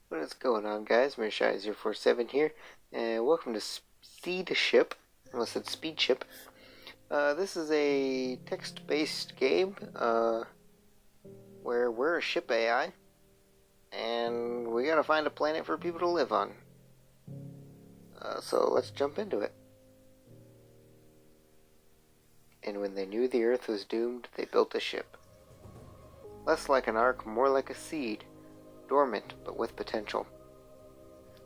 What is going on, guys? Shy047 here, and welcome to Seedship. I almost said Speedship. This is a text-based game, where we're a ship AI, and we gotta find a planet for people to live on. So let's jump into it. And when they knew the Earth was doomed, they built a ship. Less like an ark, more like a seed. Dormant, but with potential.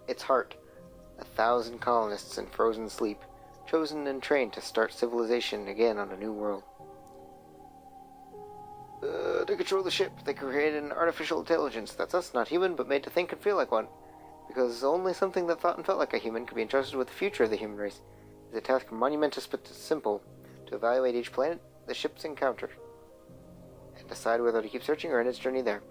Its heart, 1,000 colonists in frozen sleep, chosen and trained to start civilization again on a new world. To control the ship, they created an artificial intelligence that's us, not human, but made to think and feel like one. Because only something that thought and felt like a human could be entrusted with the future of the human race. It's a task monumentous but simple, to evaluate each planet the ships encounter, and decide whether to keep searching or end its journey there.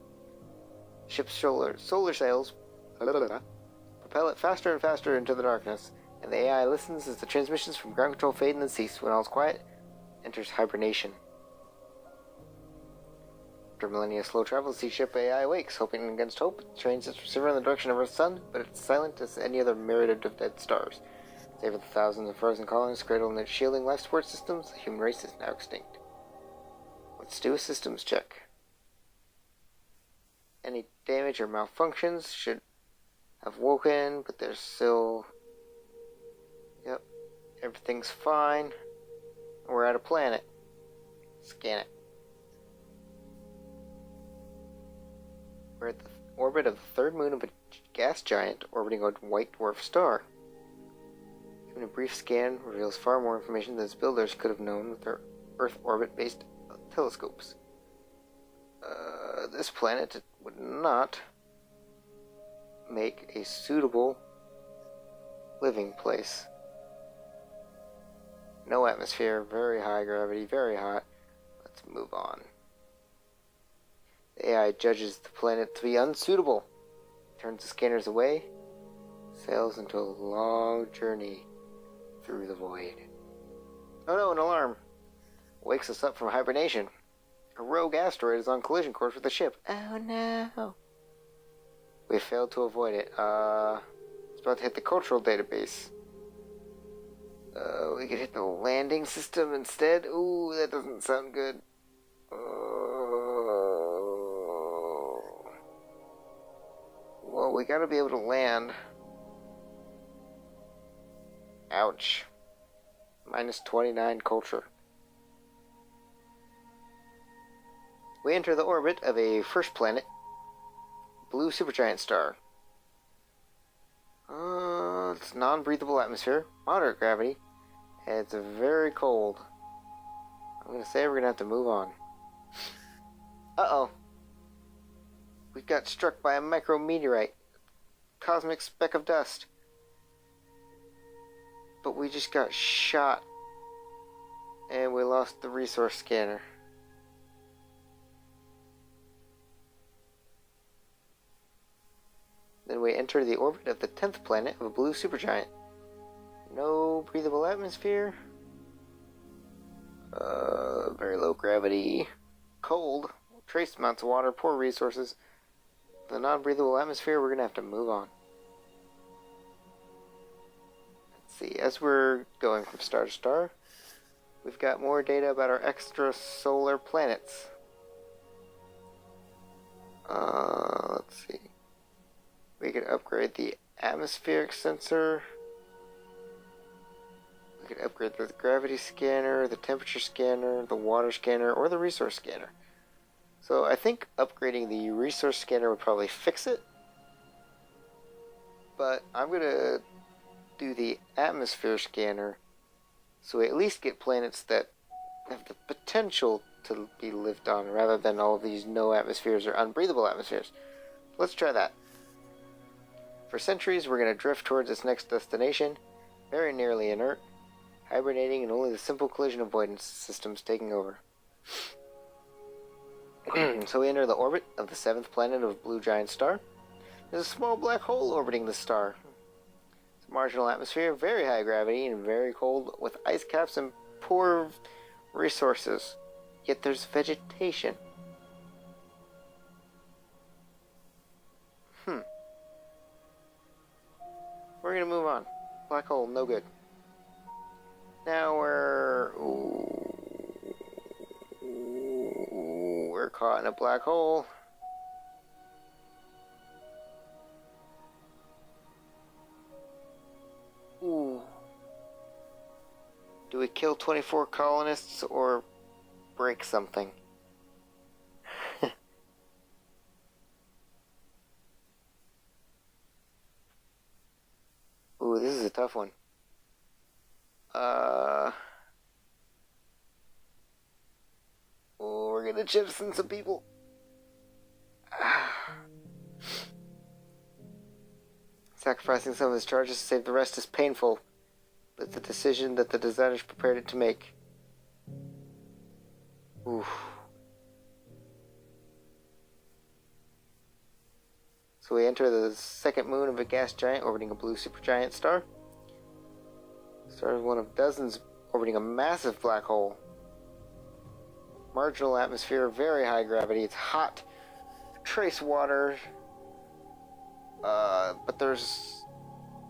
Ship's solar sails propel it faster and faster into the darkness, and the AI listens as the transmissions from ground control fade and then cease. When all's quiet, enters hibernation. After millennia slow travel, the Seedship AI awakes, hoping against hope. It trains its receiver in the direction of Earth's sun, but it's silent as any other myriad of dead stars. Save for the thousands of frozen colonies cradled in their shielding life support systems, the human race is now extinct. Let's do a systems check. Any damage or malfunctions should have woken, but there's still... Yep, everything's fine. We're at a planet. Scan it. We're at the orbit of the third moon of a gas giant orbiting a white dwarf star. Even a brief scan reveals far more information than its builders could have known with their Earth orbit-based telescopes. This planet would not make a suitable living place. No atmosphere, very high gravity, very hot. Let's move on. The AI judges the planet to be unsuitable, turns the scanners away, sails into a long journey through the void. Oh no, an alarm! Wakes us up from hibernation. A rogue asteroid is on collision course with the ship. Oh no! We failed to avoid it. It's about to hit the cultural database. We could hit the landing system instead. Ooh, that doesn't sound good. Well, we gotta be able to land. Ouch. Minus 29 culture. We enter the orbit of a first planet, blue supergiant star. It's non-breathable atmosphere, moderate gravity, and it's very cold. I'm gonna say we're gonna have to move on. Uh-oh. We got struck by a micrometeorite, cosmic speck of dust. But we just got shot, and we lost the resource scanner. Then we enter the orbit of the 10th planet of a blue supergiant. No breathable atmosphere. Very low gravity. Cold. Trace amounts of water, poor resources. The non-breathable atmosphere, we're gonna have to move on. Let's see, as we're going from star to star, we've got more data about our extrasolar planets. Let's see. We could upgrade the atmospheric sensor. We could upgrade the gravity scanner, the temperature scanner, the water scanner, or the resource scanner. So I think upgrading the resource scanner would probably fix it. But I'm going to do the atmosphere scanner so we at least get planets that have the potential to be lived on rather than all of these no atmospheres or unbreathable atmospheres. Let's try that. For centuries, we're going to drift towards its next destination, very nearly inert, hibernating and only the simple collision avoidance systems taking over. So we enter the orbit of the 7th planet of a blue giant star. There's a small black hole orbiting the star. It's a marginal atmosphere, very high gravity, and very cold, with ice caps and poor resources. Yet there's vegetation. Black hole, no good. Now we're caught in a black hole. Ooh. Do we kill 24 colonists or break something? Ooh, this is a tough one. We're gonna jettison some people. Sacrificing some of his charges to save the rest is painful, but it's a decision that the designers prepared it to make. Oof. So we enter the second moon of a gas giant orbiting a blue supergiant star. Star is one of dozens orbiting a massive black hole. Marginal atmosphere, very high gravity. It's hot. Trace water. But there's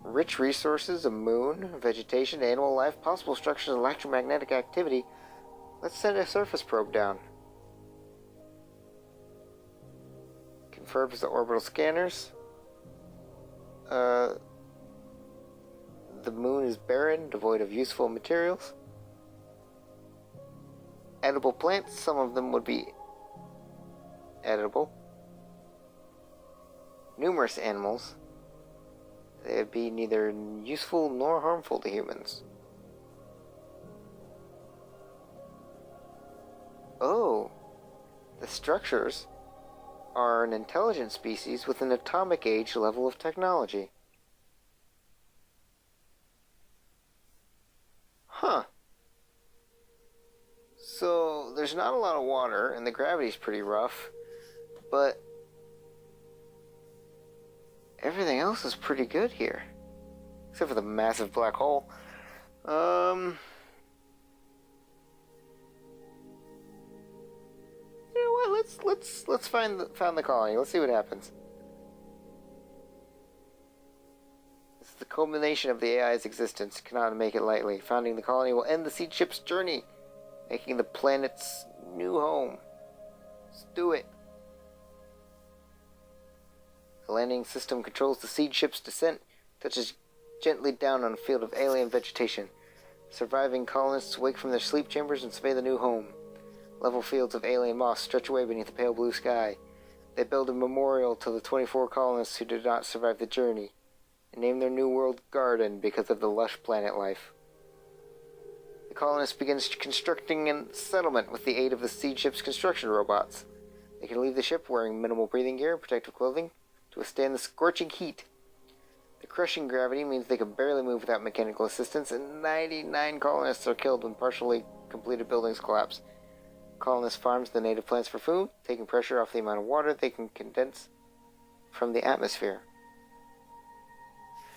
rich resources, a moon, vegetation, animal life, possible structures, electromagnetic activity. Let's send a surface probe down. Confirms the orbital scanners. The moon is barren, devoid of useful materials. Edible plants, some of them would be edible. Numerous animals. They would be neither useful nor harmful to humans. Oh, the structures are an intelligent species with an atomic age level of technology. Huh. So, there's not a lot of water, and the gravity's pretty rough, but everything else is pretty good here. Except for the massive black hole. You know what? Let's find the colony. Let's see what happens. This is the culmination of the AI's existence. Cannot make it lightly. Founding the colony will end the Seedship's journey, making the planet's new home. Let's do it. The landing system controls the Seedship's descent, touches gently down on a field of alien vegetation. Surviving colonists wake from their sleep chambers and survey the new home. Level fields of alien moss stretch away beneath the pale blue sky. They build a memorial to the 24 colonists who did not survive the journey, and name their new world Garden because of the lush planet life. The colonists begin constructing a settlement with the aid of the Seedship's construction robots. They can leave the ship wearing minimal breathing gear and protective clothing to withstand the scorching heat. The crushing gravity means they can barely move without mechanical assistance, and 99 colonists are killed when partially completed buildings collapse. Colonist farms the native plants for food, taking pressure off the amount of water they can condense from the atmosphere.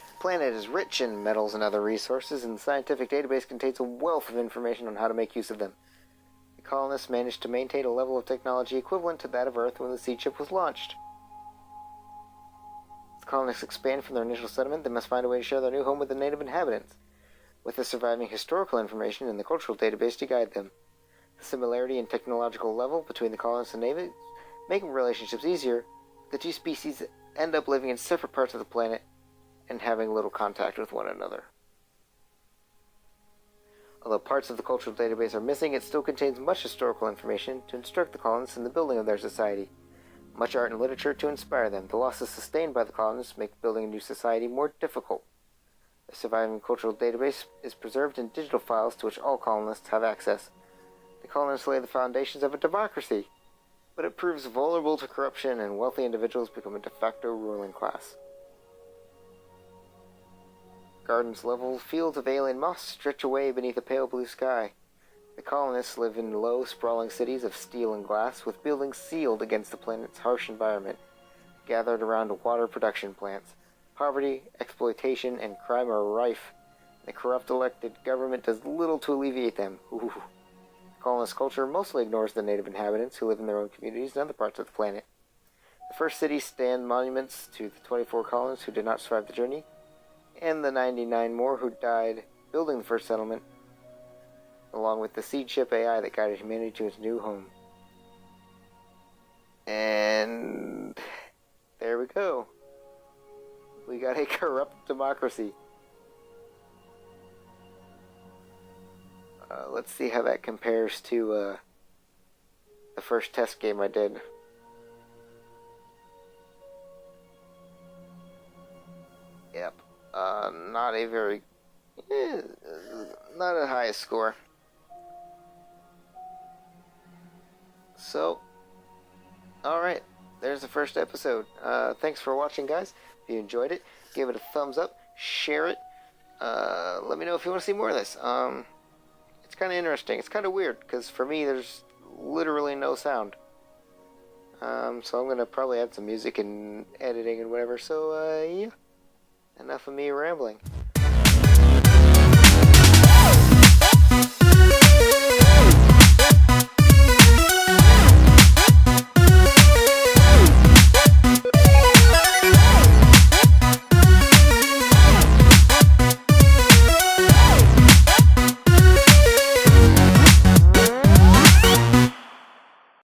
The planet is rich in metals and other resources, and the scientific database contains a wealth of information on how to make use of them. The colonists managed to maintain a level of technology equivalent to that of Earth when the Seedship was launched. As the colonists expand from their initial settlement, they must find a way to share their new home with the native inhabitants, with the surviving historical information in the cultural database to guide them. The similarity in technological level between the colonists and natives, making relationships easier, the two species end up living in separate parts of the planet and having little contact with one another. Although parts of the cultural database are missing, it still contains much historical information to instruct the colonists in the building of their society. Much art and literature to inspire them. The losses sustained by the colonists make building a new society more difficult. The surviving cultural database is preserved in digital files to which all colonists have access. The colonists lay the foundations of a democracy, but it proves vulnerable to corruption, and wealthy individuals become a de facto ruling class. Gardens level fields of alien moss stretch away beneath a pale blue sky. The colonists live in low, sprawling cities of steel and glass, with buildings sealed against the planet's harsh environment, gathered around water production plants. Poverty, exploitation, and crime are rife. The corrupt elected government does little to alleviate them. Ooh. Colonist culture mostly ignores the native inhabitants who live in their own communities in other parts of the planet. The first cities stand monuments to the 24 colonists who did not survive the journey. and the 99 more who died building the first settlement, along with the Seedship AI that guided humanity to its new home. And there we go. We got a corrupt democracy. Let's see how that compares to the first test game I did. Yep. Not a very... not a high score. So, alright. There's the first episode. Thanks for watching, guys. If you enjoyed it, give it a thumbs up. Share it. Let me know if you want to see more of this. It's kind of interesting. It's kind of weird, because for me, there's literally no sound. So I'm going to probably add some music and editing and whatever. So, yeah. Enough of me rambling.